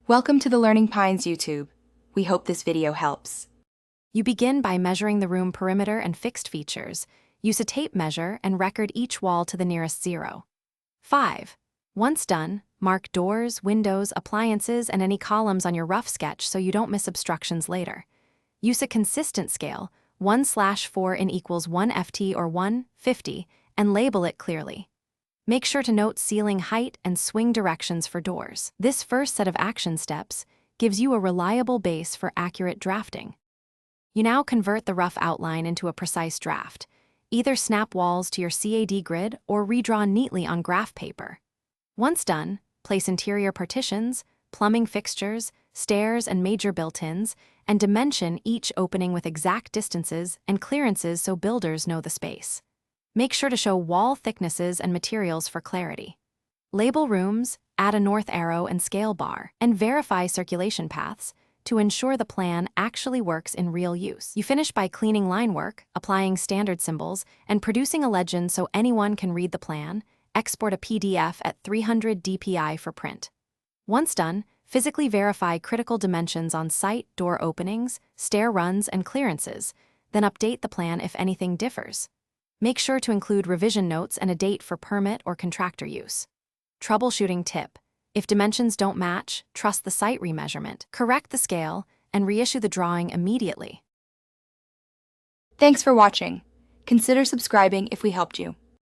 Welcome to the Learning Pines YouTube. We hope this video helps. You begin by measuring the room perimeter and fixed features. Use a tape measure and record each wall to the nearest zero. 5. Once done, mark doors, windows, appliances, and any columns on your rough sketch so you don't miss obstructions later. Use a consistent scale, 1/4 in equals 1 ft or 1/50, and label it clearly. Make sure to note ceiling height and swing directions for doors. This first set of action steps gives you a reliable base for accurate drafting. You now convert the rough outline into a precise draft. Either snap walls to your CAD grid or redraw neatly on graph paper. Once done, place interior partitions, plumbing fixtures, stairs, and major built-ins, and dimension each opening with exact distances and clearances so builders know the space. Make sure to show wall thicknesses and materials for clarity. Label rooms, add a north arrow and scale bar, and verify circulation paths to ensure the plan actually works in real use. You finish by cleaning line work, applying standard symbols, and producing a legend so anyone can read the plan. Export a PDF at 300 dpi for print. Once done, physically verify critical dimensions on site, door openings, stair runs, and clearances, then update the plan if anything differs. Make sure to include revision notes and a date for permit or contractor use. Troubleshooting tip: if dimensions don't match, trust the site remeasurement, correct the scale, and reissue the drawing immediately. Thanks for watching. Consider subscribing if we helped you.